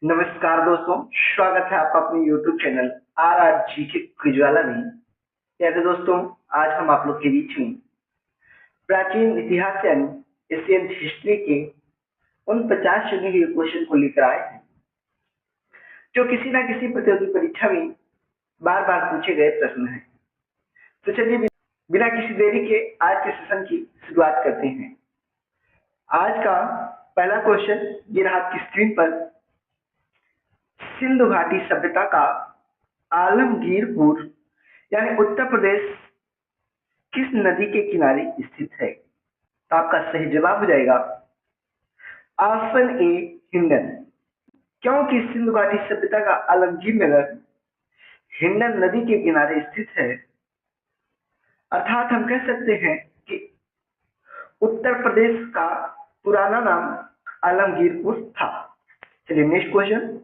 नमस्कार दोस्तों, स्वागत है आपका अपने YouTube चैनल RRG के क्विजवाला में। प्यारे दोस्तों, आज हम आप लोग के बीच में प्राचीन इतिहास यानी एशियन हिस्ट्री के उन 50 चुने हुए क्वेश्चन को लेकर आए हैं जो किसी न किसी प्रतियोगी परीक्षा में बार बार पूछे गए प्रश्न हैं। तो चलिए बिना किसी देरी के आज के सेशन की शुरुआत करते हैं। आज का पहला क्वेश्चन ये रहा आपकी स्क्रीन पर। सिंधु घाटी सभ्यता का आलमगीरपुर यानी उत्तर प्रदेश किस नदी के किनारे स्थित है? तो आपका सही जवाब हो जाएगा ऑप्शन ए, हिंडन। क्योंकि सिंधु घाटी सभ्यता का आलमगीर नगर हिंडन नदी के किनारे स्थित है, अर्थात हम कह सकते हैं कि उत्तर प्रदेश का पुराना नाम आलमगीरपुर था। चलिए नेक्स्ट क्वेश्चन,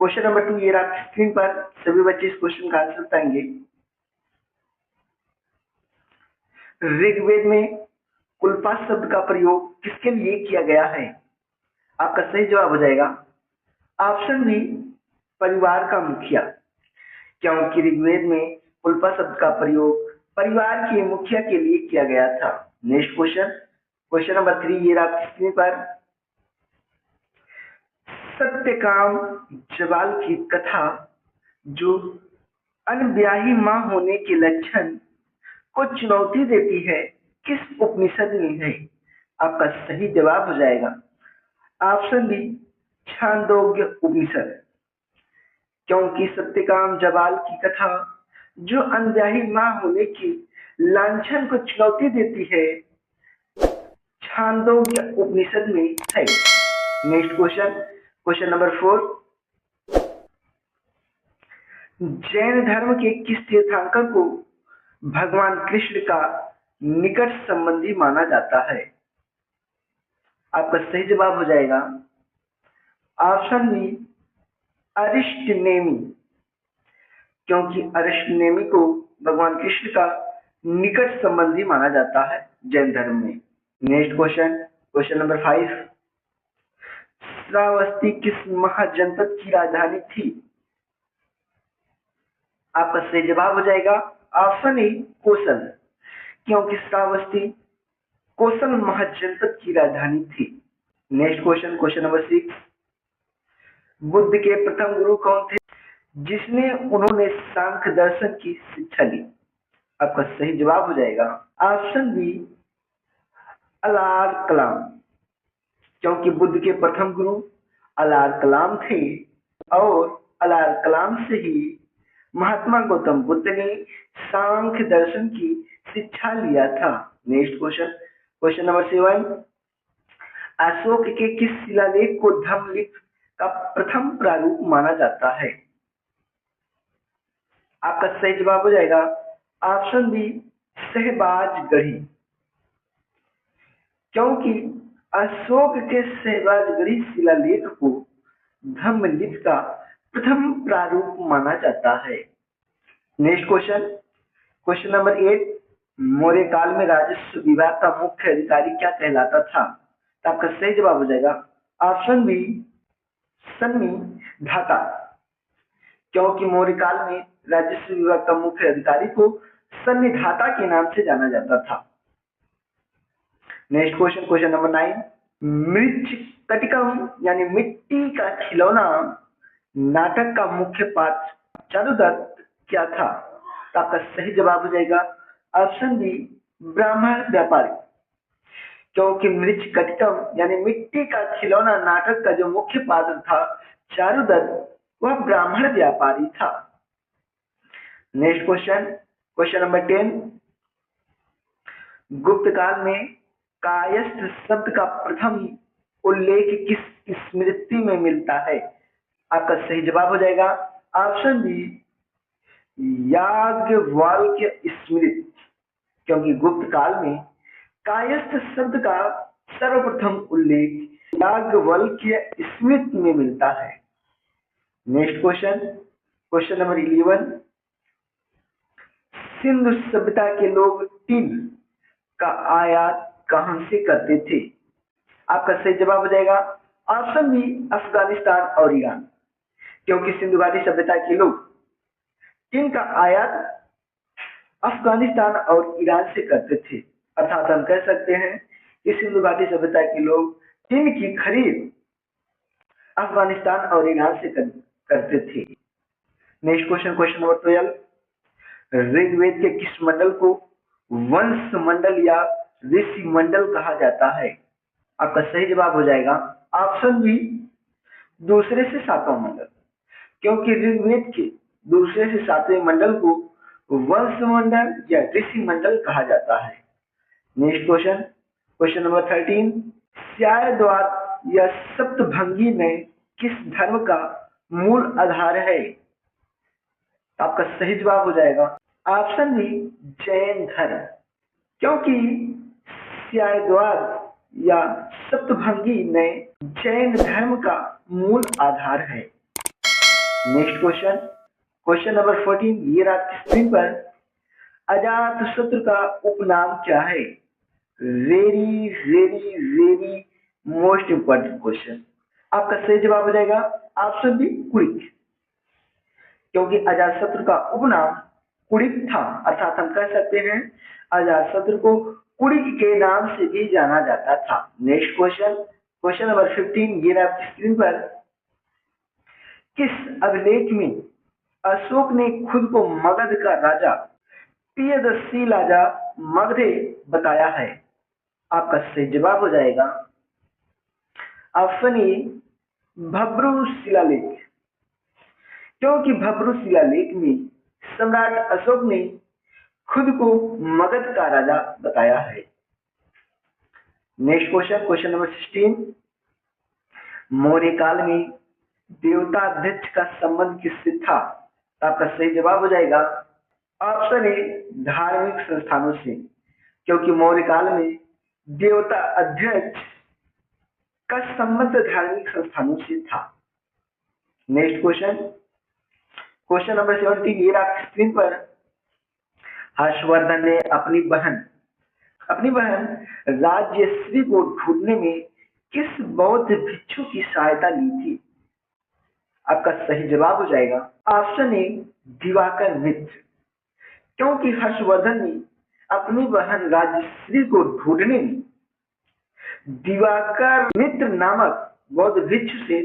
क्वेश्चन नंबर 2 ये रहा स्क्रीन पर। सभी बच्चे इस क्वेश्चन का आंसर बताएंगे। ऋग्वेद में कुल्पा शब्द का प्रयोग किसके लिए किया गया है? आपका सही जवाब हो जाएगा ऑप्शन बी, परिवार का मुखिया। क्योंकि ऋग्वेद में कुल्पा शब्द का प्रयोग परिवार के मुखिया के लिए किया गया था। नेक्स्ट क्वेश्चन, क्वेश्चन नंबर 3 ये रहा स्क्रीन पर। सत्यकाम जबाल की कथा जो अनब्याही मां होने के लक्षण को चुनौती देती है, किस उपनिषद में है? आपका सही जवाब हो जाएगा ऑप्शन बी, छांदोग्य उपनिषद। क्योंकि सत्यकाम जबाल की कथा जो अनब्याही मां होने की लांछन को चुनौती देती है, छांदोग्य उपनिषद में है। Next question, question number 4। Jain धर्म के किस तीर्थंकर को भगवान कृष्ण का निकट संबंधी माना जाता है? आपका सही जवाब हो जाएगा ऑप्शन बी, अरिष्टनेमी। क्योंकि अरिष्टनेमी को भगवान कृष्ण का निकट संबंधी माना जाता है जैन धर्म में। Next question, question number 5। Shravasti किस महाजनपद की राजधानी थी? आपका सही जवाब हो जाएगा ऑप्शन ए, कोसल। क्योंकि श्रावस्ती कोसल महाजनपद की राजधानी थी। Next question, question number 6। Buddha के प्रथम गुरु कौन थे जिसने उन्होंने सांख्य दर्शन की शिक्षा ली? आपका सही जवाब हो जाएगा ऑप्शन बी, अलार कलाम। क्योंकि बुद्ध के प्रथम गुरु अलार कलाम थे और अलार कलाम से ही महात्मा गौतम बुद्ध ने सांख्य दर्शन की शिक्षा लिया था। Next question, question number 7। Ashok के किस शिलालेख को धम्मलिप्त का प्रथम प्रारूप माना जाता है? आपका सही जवाब हो जाएगा ऑप्शन बी, सहबाजगढ़ी। क्योंकि अशोक के सहबाजगढ़ी शिलालेख को धम्मलिप्त का प्रथम प्रारूप माना जाता है। Next question, question number 8। Maurya काल में राजस्व विभाग का मुख्य अधिकारी क्या कहलाता था? तो आपका सही जवाब हो जाएगा ऑप्शन बी, सन्निधाता। क्योंकि मौर्य काल में राजस्व विभाग का मुख्य अधिकारी को सन्निधाता के नाम से जाना जाता था। Next question, question number 9। Mrichchhakatikam यानी मिट्टी का खिलौना नाटक का मुख्य पात्र चारुदत्त क्या था? तो आपका सही जवाब हो जाएगा ऑप्शन बी, ब्राह्मण व्यापारी। क्योंकि मृच्छकटिकम यानी मिट्टी का खिलौना नाटक का जो मुख्य पात्र था चारुदत्त, वह ब्राह्मण व्यापारी था। Next question, question number 10। गुप्त काल में कायस्थ शब्द का प्रथम उल्लेख किस स्मृति में मिलता है? आपका सही जवाब हो जाएगा ऑप्शन बी, याज्ञवल्क्य स्मृति। क्योंकि गुप्त काल में कायस्थ शब्द का सर्वप्रथम उल्लेख याज्ञवल्क्य स्मृति में मिलता है। Next question, question number 11। Sindhu सभ्यता के लोग टिन का आयात कहां से करते थे? आपका सही जवाब हो जाएगा ऑप्शन बी अफगानिस्तान और ईरान, क्योंकि सिंधु घाटी सभ्यता के लोग इनका आयात अफगानिस्तान और ईरान से करते थे। अर्थात हम कह सकते हैं कि सिंधु घाटी सभ्यता के लोग इनकी खरीद अफगानिस्तान और ईरान से करते थे। Next question, question number 12, Rigveda के किस मंडल को वंश मंडल या ऋषि मंडल कहा जाता है? आपका सही जवाब हो जाएगा ऑप्शन बी दूसरे से सातवां मंडल, क्योंकि ऋग्वेद के दूसरे से सातवें मंडल को वंश मंडल या ऋषि मंडल कहा जाता है। नेक्स्ट क्वेश्चन, क्वेश्चन नंबर 13, स्यायद्वार या सप्तभंगी में किस धर्म का मूल आधार है? आपका सही जवाब हो जाएगा ऑप्शन बी जैन धर्म, क्योंकि स्यायद्वार या सप्तभंगी में जैन धर्म का मूल आधार है। नेक्स्ट क्वेश्चन, क्वेश्चन नंबर 14, ये आपकी स्क्रीन पर अजातशत्रु का उपनाम क्या है? Very very very most important question. आपका सही जवाब हो जाएगा ऑप्शन बी कुड़िक, क्योंकि अजातशत्रु का उपनाम कुड़िक था। अर्थात हम कह सकते हैं अजातशत्रु को कुड़िक के नाम से भी जाना जाता था। नेक्स्ट क्वेश्चन, क्वेश्चन नंबर 15, ये आपकी स्क्रीन पर किस अभिलेख में अशोक ने खुद को मगध का राजा प्रियदर्शी राजा मगधे बताया है? आपका सही जवाब हो जाएगा ऑप्शन ए भब्रू शिलालेख, क्योंकि भब्रू शिलालेख में सम्राट अशोक ने खुद को मगध का राजा बताया है। Next question, question number 16, Maurya काल में देवता अध्यक्ष का संबंध किससे था? आपका सही जवाब हो जाएगा ऑप्शन ए धार्मिक संस्थानों से, क्योंकि मौर्य काल में देवता अध्यक्ष का संबंध धार्मिक संस्थानों से था। नेक्स्ट क्वेश्चन, क्वेश्चन नंबर 17, ये आपकी स्क्रीन पर हर्षवर्धन ने अपनी बहन राज्यश्री को ढूंढने में किस बौद्ध भिक्षु की सहायता ली थी? आपका सही जवाब हो जाएगा ऑप्शन ए दिवाकर मित्र, क्योंकि हर्षवर्धन ने अपनी बहन राजश्री को ढूंढने में दिवाकर मित्र नामक बौद्ध भिक्षु से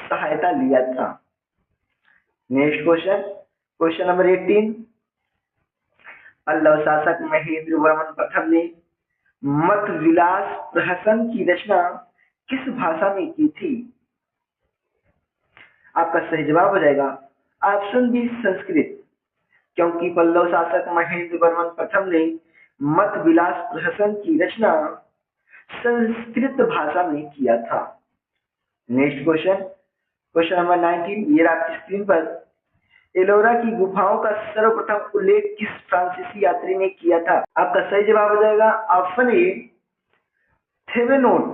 सहायता लिया था। Next question, question number 18, Pallava शासक महेंद्र वर्मन प्रथम ने मत विलास प्रहसन की रचना किस भाषा में की थी? आपका सही जवाब हो जाएगा ऑप्शन बी संस्कृत, क्योंकि पल्लव शासक महेंद्र वर्मन प्रथम ने मत विलास प्रहसन की रचना संस्कृत भाषा में किया था। नेक्स्ट क्वेश्चन, क्वेश्चन नंबर 19, ये आपकी स्क्रीन पर एलोरा की गुफाओं का सर्वप्रथम उल्लेख किस फ्रांसीसी यात्री ने किया था? आपका सही जवाब हो जाएगा ऑप्शन ए थेवेनोट,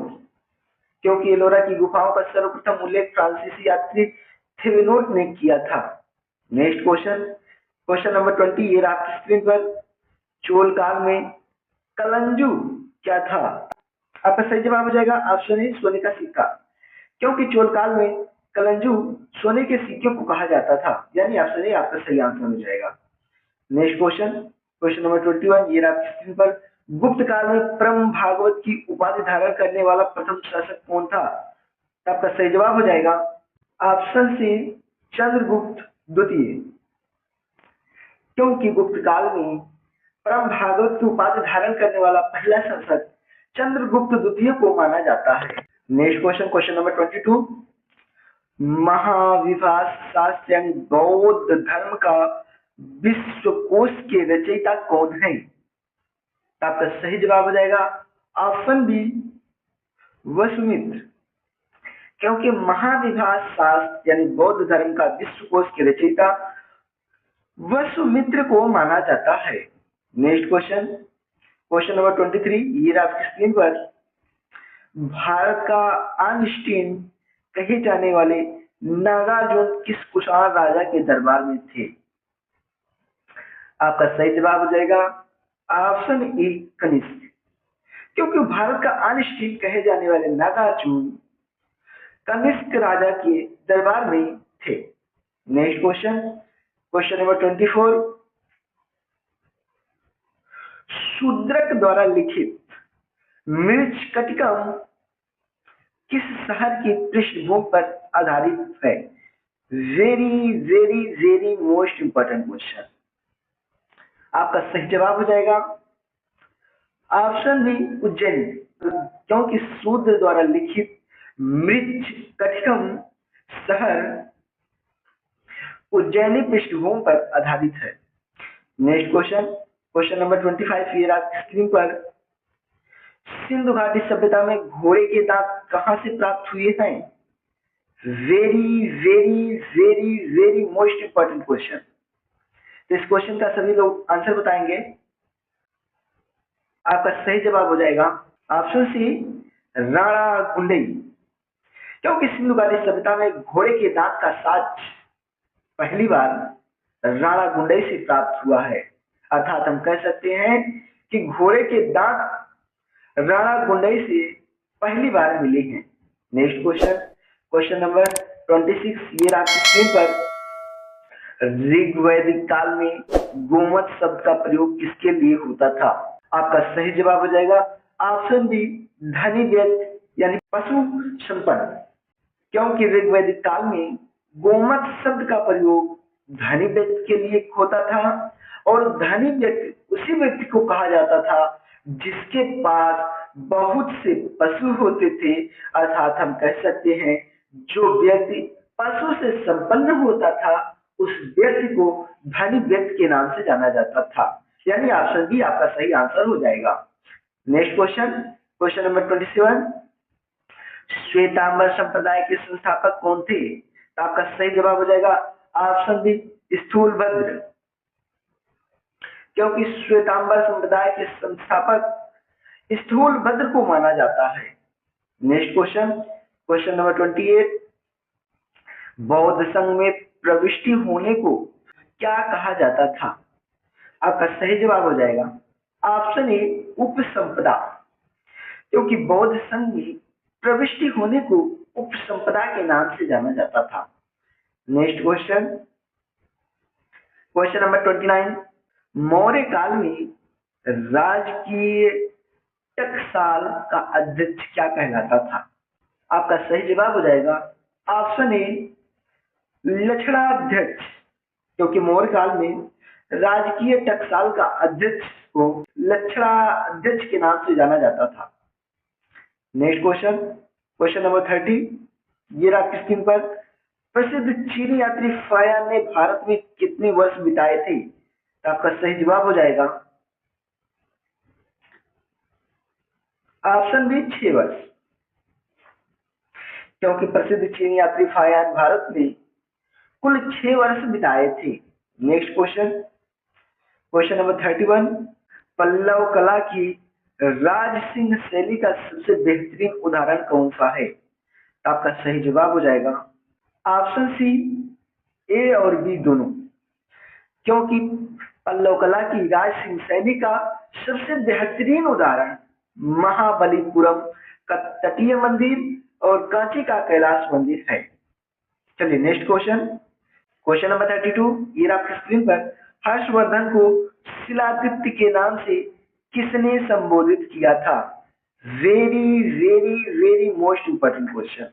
क्योंकि एलोरा की गुफाओं का सर्वप्रथम उल्लेख फ्रांसीसी यात्री थेवेनोट ने किया था। नेक्स्ट क्वेश्चन, क्वेश्चन नंबर 20, ये आपकी स्क्रीन पर चोल काल में कलंजू क्या था? आपका सही जवाब हो जाएगा ऑप्शन ए सोने का सिक्का, क्योंकि चोल काल में कलंजू सोने के सिक्के को कहा जाता था। यानी ऑप्शन ए आपका सही आंसर हो जाएगा। नेक्स्ट क्वेश्चन, क्वेश्चन नंबर 21, ये आपकी स्क्रीन पर गुप्त काल में परम भागवत की उपाधि धारण करने वाला प्रथम शासक कौन था? आपका सही जवाब हो जाएगा ऑप्शन सी चंद्रगुप्त द्वितीय, क्योंकि गुप्त काल में परम भागवत की उपाधि धारण करने वाला पहला शासक चंद्रगुप्त द्वितीय को माना जाता है। नेक्स्ट क्वेश्चन, क्वेश्चन नंबर 22, महाविभास शास्त्र यानी बौद्ध धर्म का विश्वकोश के रचयिता कौन है? आपका सही जवाब हो जाएगा ऑप्शन बी वसुमित्र, क्योंकि महाविभास शास्त्र यानी बौद्ध धर्म का विश्वकोश के रचयिता वसुमित्र को माना जाता है। नेक्स्ट क्वेश्चन, क्वेश्चन नंबर 23, ये आपकी स्क्रीन पर भारत का आइंस्टीन कहे जाने वाले नागार्जुन किस कुषाण राजा के दरबार में थे? आपका सही जवाब हो जाएगा ऑप्शन ए कनिष्क, क्योंकि भारत का आइंस्टीन कहे जाने वाले नागार्जुन कनिष्क राजा के दरबार में थे। Next question, question number 24, Shudraka द्वारा लिखित मृच्छकटिकम किस शहर की पृष्ठभूमि पर आधारित है? Very very very most important question. आपका सही जवाब हो जाएगा ऑप्शन बी, उज्जैन, क्योंकि शूद्र द्वारा लिखित मृच्छकटिकम शहर उज्जैनी पृष्ठभूमि पर आधारित है। नेक्स्ट क्वेश्चन, क्वेश्चन नंबर 25, ये रहा स्क्रीन पर। सिंधु घाटी सभ्यता में घोड़े के दांत कहां से प्राप्त हुए हैं? Very very very very most important question. तो इस क्वेश्चन का सभी लोग आंसर बताएंगे। आपका सही जवाब हो जाएगा ऑप्शन सी, राणा गुंडई, क्योंकि सिंधु घाटी सभ्यता में घोड़े के दांत का साज पहली बार राणा गुंडई से प्राप्त हुआ है। अर्थात हम कह सकते हैं कि घोड़े के दांत राणा गुंडई से पहली बार मिले हैं। नेक्स्ट क्वेश्चन, क्वेश्चन नंबर 26, ये आपकी स्क्रीन पर। ऋग्वैदिक काल में गोमत शब्द का प्रयोग किसके लिए होता था? आपका सही जवाब हो जाएगा ऑप्शन बी, धनी व्यक्ति यानी पशु संपन्न, क्योंकि ऋग्वैदिक काल में गोमत शब्द का प्रयोग धनी व्यक्ति के लिए होता था और धनी व्यक्ति उसी व्यक्ति को कहा जाता था जिसके पास बहुत से पशु होते थे। अर्थात हम कह सकते हैं जो व्यक्ति पशु से संपन्न होता था उस व्यक्ति को धनी व्यक्ति के नाम से जाना जाता था। यानी ऑप्शन बी आपका सही आंसर हो जाएगा। नेक्स्ट क्वेश्चन, क्वेश्चन नंबर 27, श्वेतांबर संप्रदाय के संस्थापक कौन थे? तो आपका सही जवाब हो जाएगा ऑप्शन बी, स्थूलभद्र, क्योंकि श्वेतांबर संप्रदाय के संस्थापक स्थूलभद्र को माना जाता है। नेक्स्ट क्वेश्चन, क्वेश्चन नंबर 28, बौद्ध संघ में प्रविष्टि होने को क्या कहा जाता था? आपका सही जवाब हो जाएगा ऑप्शन ए, उपसंपदा, क्योंकि बौद्ध संघ में प्रविष्टि होने को उपसंपदा के नाम से जाना जाता था। Next question, question number 29, Maurya काल में राजकीय टकसाल का अध्यक्ष क्या कहलाता था? आपका सही जवाब हो जाएगा ऑप्शन ए, लक्षणाध्यक्ष, क्योंकि मौर्य काल में राजकीय टकसाल का अध्यक्ष को लक्षणाध्यक्ष के नाम से जाना जाता था। नेक्स्ट क्वेश्चन, क्वेश्चन नंबर 30, ये रहा स्क्रीन पर। प्रसिद्ध चीनी यात्री फायान ने भारत में कितने वर्ष बिताए थे? तो आपका सही जवाब हो जाएगा ऑप्शन बी, 6 वर्ष, क्योंकि प्रसिद्ध चीनी यात्री फायान भारत में कुल 6 वर्ष बिताए थे। Next question, question number 31, Pallava कला की राज सिंह शैली का सबसे बेहतरीन उदाहरण कौन सा है? तो आपका सही जवाब हो जाएगा ऑप्शन सी, ए और बी दोनों, क्योंकि पल्लव कला की राज सिंह शैली का सबसे बेहतरीन उदाहरण महाबलीपुरम का तटीय मंदिर और कांची का कैलाश मंदिर है। चलिए नेक्स्ट क्वेश्चन, क्वेश्चन नंबर 32, ये आपकी स्क्रीन पर। हर्षवर्धन को शिलादित्य के नाम से किसने संबोधित किया था? Very very very most important question.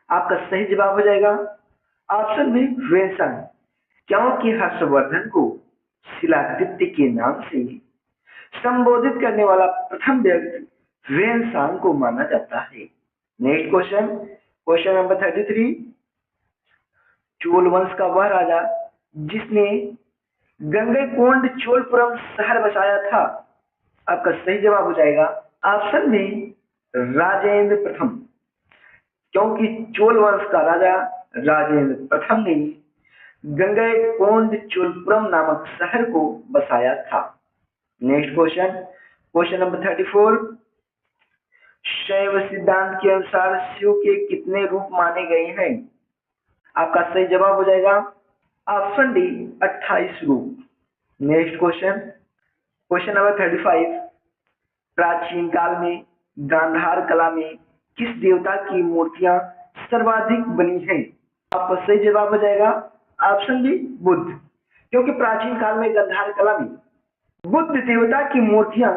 आपका सही जवाब हो जाएगा ऑप्शन बी, ह्वेनसांग, क्योंकि हर्षवर्धन को शिलादित्य के नाम से संबोधित करने वाला प्रथम व्यक्ति ह्वेनसांग को माना जाता है। Next question, question number 33, Chola वंश का वह राजा जिसने गंगैकोंड चोलपुरम शहर बसाया था? आपका सही जवाब हो जाएगा ऑप्शन बी, राजेंद्र प्रथम, क्योंकि चोल वंश का राजा राजेंद्र प्रथम ने गंगैकोंड चोलपुरम नामक शहर को बसाया था। नेक्स्ट क्वेश्चन, क्वेश्चन नंबर 34, शैव सिद्धांत के अनुसार शिव के कितने रूप माने गए हैं? आपका सही जवाब हो जाएगा ऑप्शन डी, 28 रूप। नेक्स्ट क्वेश्चन, क्वेश्चन नंबर 35, प्राचीन काल में गांधार कला में किस देवता की मूर्तियां सर्वाधिक बनी हैं? आपका सही जवाब हो जाएगा ऑप्शन बी बुद्ध, क्योंकि प्राचीन काल में गांधार कला में बुद्ध देवता की मूर्तियां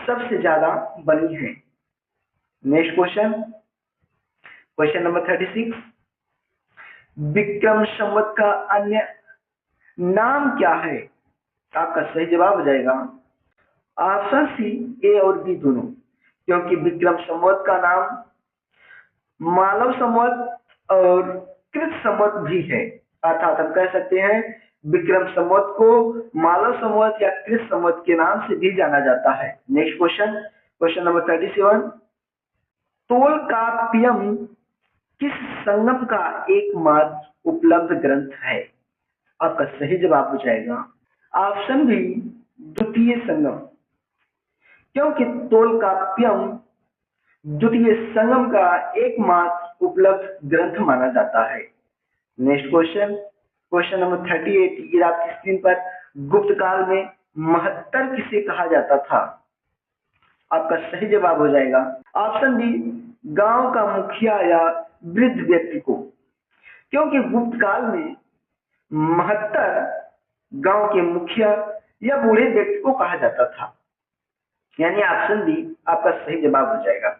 सबसे ज्यादा बनी हैं। Next question, question number 36, Vikram Samvat का अन्य नाम क्या है? आपका सही जवाब हो जाएगा ऑप्शन सी ए और बी दोनों, क्योंकि विक्रम संवत का नाम मालव संवत और कृत संवत भी है। अर्थात हम कह सकते हैं विक्रम संवत को मालव संवत या कृत संवत के नाम से भी जाना जाता है। Next question, question number 37, Tolkappiyam किस संगम का एकमात्र उपलब्ध ग्रंथ है? आपका सही जवाब हो जाएगा ऑप्शन बी द्वितीय संगम, क्योंकि तोलकाप्पियम द्वितीय संगम का एकमात्र उपलब्ध ग्रंथ माना जाता है। नेक्स्ट क्वेश्चन, क्वेश्चन नंबर 38, ये आपकी स्क्रीन पर गुप्त काल में महत्तर किसे कहा जाता था? आपका सही जवाब हो जाएगा ऑप्शन बी गांव का मुखिया या वृद्ध व्यक्ति को, क्योंकि गुप्त काल में महत्तर गांव के मुखिया या बूढ़े व्यक्ति को कहा जाता था, यानी ऑप्शन बी आपका सही जवाब हो जाएगा।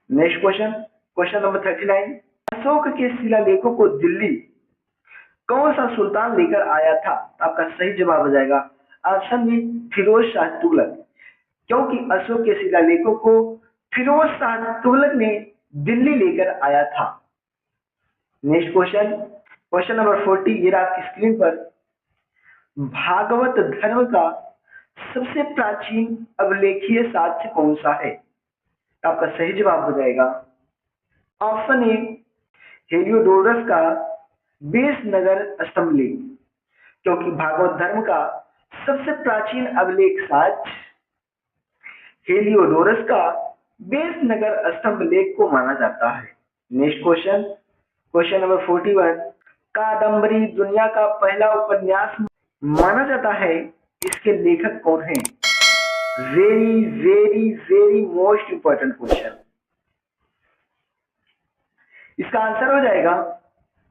Next question, question number 39, Ashok के शिलालेखों को दिल्ली कौन सा सुल्तान लेकर आया था? आपका सही जवाब हो जाएगा ऑप्शन बी फिरोज शाह तुगलक, क्योंकि अशोक के शिलालेखों को फिरोज शाह तुगलक ने दिल्ली लेकर आया था। नेक्स्ट क्वेश्चन, क्वेश्चन नंबर 40, ये आपकी स्क्रीन पर भागवत धर्म का सबसे प्राचीन अभिलेखीय साक्ष्य कौन सा है? आपका सही जवाब हो जाएगा ऑप्शन ए हेलियोडोरस का बेसनगर स्तंभ लेख, क्योंकि भागवत धर्म का सबसे प्राचीन अभिलेख साक्ष्य हेलियोडोरस का बेसनगर स्तंभ लेख को माना जाता है। Next question, question number 41, Kadambari दुनिया का पहला उपन्यास माना जाता है, इसके लेखक कौन हैं? Very very very most important question. इसका आंसर हो जाएगा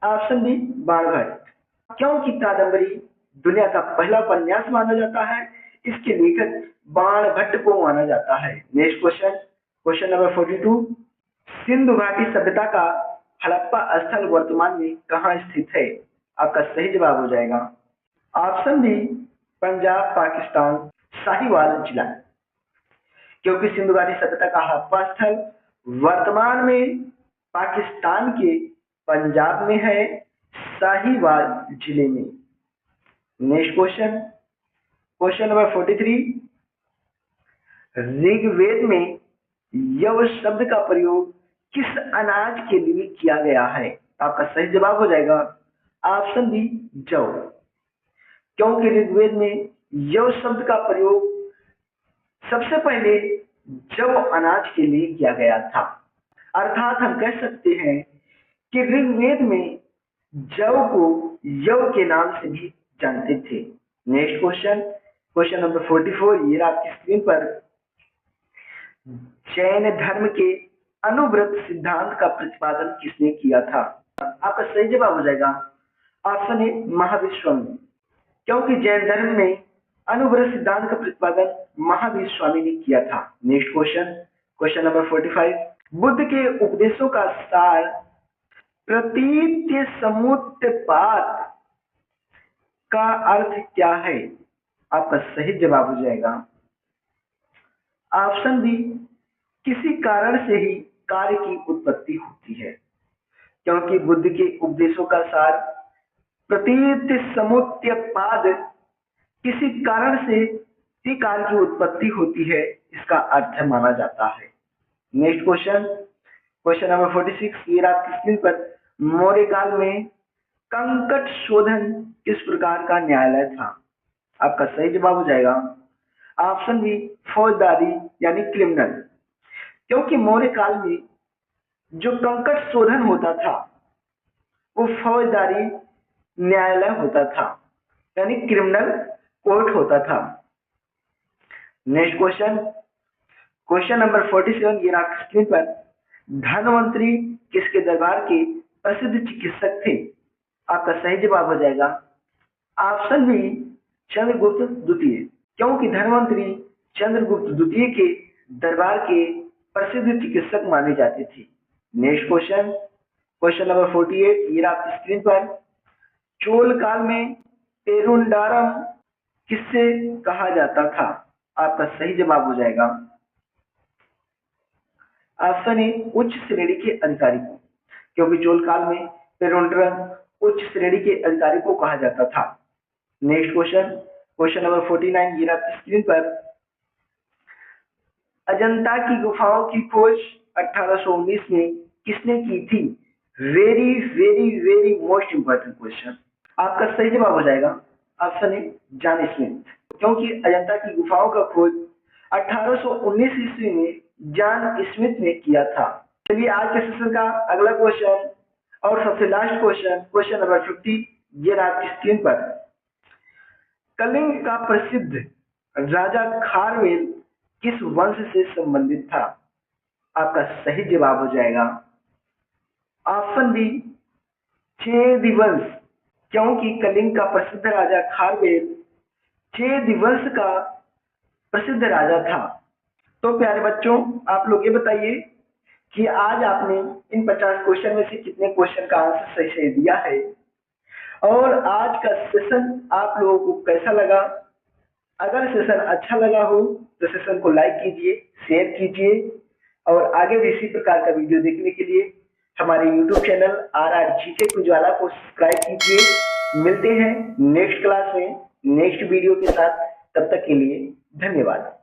ऑप्शन बी बाणभट्ट, क्योंकि कादम्बरी दुनिया का पहला उपन्यास माना जाता है, इसके लेखक बाणभट्ट को माना जाता है। Next question, question number 42, Sindhu घाटी सभ्यता का हड़प्पा स्थल वर्तमान में कहाँ स्थित है? आपका सही जवाब हो जाएगा ऑप्शन बी पंजाब पाकिस्तान साहिवाल जिला, क्योंकि सिंधु घाटी सभ्यता का हड़प्पा स्थल वर्तमान में पाकिस्तान के पंजाब में है, साहिवाल जिले में। Next question, question number 43, Rigveda में यव शब्द का प्रयोग किस अनाज के लिए किया गया है? आपका सही जवाब हो जाएगा ऑप्शन बी जौ, क्योंकि ऋग्वेद में यव शब्द का प्रयोग सबसे पहले जौ अनाज के लिए किया गया था। अर्थात हम कह सकते हैं कि ऋग्वेद में जौ को यव के नाम से भी जानते थे। नेक्स्ट क्वेश्चन, क्वेश्चन नंबर 44, ये आपकी स्क्रीन पर जैन धर्म के अनुव्रत सिद्धांत का प्रतिपादन किसने किया था? आपका सही जवाब हो जाएगा ऑप्शन ए महावीर स्वामी, क्योंकि जैन धर्म में अनुव्रत सिद्धांत का प्रतिपादन महावीर स्वामी ने किया था। Next question, question number 45, Buddha के उपदेशों का सार प्रतीत्य समुत्पात का अर्थ क्या है? आपका सही जवाब हो जाएगा ऑप्शन बी किसी कारण से ही कार्य की उत्पत्ति होती है, क्योंकि बुद्ध के उपदेशों का सार प्रतीत्य समुत्पाद किसी कारण से ही कार्य की उत्पत्ति होती है, इसका अर्थ माना जाता है। नेक्स्ट क्वेश्चन, क्वेश्चन नंबर 46, ये आपकी स्क्रीन पर मौर्य काल में कंकट शोधन किस प्रकार का न्यायालय था? आपका सही जवाब हो जाएगा ऑप्शन बी फौजदारी यानी क्रिमिनल, क्योंकि मौर्य काल में जो कंकट शोधन होता था वो फौजदारी न्यायालय होता था, यानी क्रिमिनल कोर्ट होता था। नेक्स्ट क्वेश्चन, क्वेश्चन नंबर 47 ये आपकी स्क्रीन पर। धन्वंतरी किसके दरबार के प्रसिद्ध चिकित्सक थे? आपका सही जवाब हो जाएगा ऑप्शन बी चंद्रगुप्त द्वितीय, क्योंकि धन्वंतरी चंद्रगुप्त द्वितीय के दरबार के प्रसिद्ध चिकित्सक माने जाते थे। नेक्स्ट क्वेश्चन, क्वेश्चन नंबर 48 ये आपकी स्क्रीन पर। चोल काल में पेरुंडारम किससे कहा जाता था? आपका सही जवाब हो जाएगा ऑप्शन ए उच्च श्रेणी के अधिकारी को, क्योंकि चोल काल में पेरुंडारम उच्च श्रेणी के अधिकारी को कहा जाता था। नेक्स्ट क्वेश्चन, क्वेश्चन नंबर 49 ये आपकी स्क्रीन पर। अजंता की गुफाओं की खोज 1819 में किसने की थी? Very very very most important question. आपका सही जवाब हो जाएगा ऑप्शन ए जॉन स्मिथ, क्योंकि अजंता की गुफाओं का खोज 1819 ईस्वी में जॉन स्मिथ ने किया था। चलिए आज के सेशन का अगला क्वेश्चन और सबसे लास्ट क्वेश्चन, क्वेश्चन नंबर 50 ये आपकी स्क्रीन पर। कलिंग का प्रसिद्ध राजा खारवेल किस वंश से संबंधित था? आपका सही जवाब हो जाएगा ऑप्शन बी चेदी वंश, क्योंकि कलिंग का प्रसिद्ध राजा खारवेल चेदी वंश का प्रसिद्ध राजा था। तो प्यारे बच्चों, आप लोग ये बताइए कि आज आपने इन 50 क्वेश्चन में से कितने क्वेश्चन का आंसर सही सही दिया है, और आज का सेशन आप लोगों को कैसा लगा? अगर सेशन अच्छा लगा हो तो सेशन को लाइक कीजिए, शेयर कीजिए, और आगे भी इसी प्रकार का वीडियो देखने के लिए हमारे YouTube चैनल RRGK उजाला को सब्सक्राइब कीजिए। मिलते हैं नेक्स्ट क्लास में नेक्स्ट वीडियो के साथ, तब तक के लिए धन्यवाद।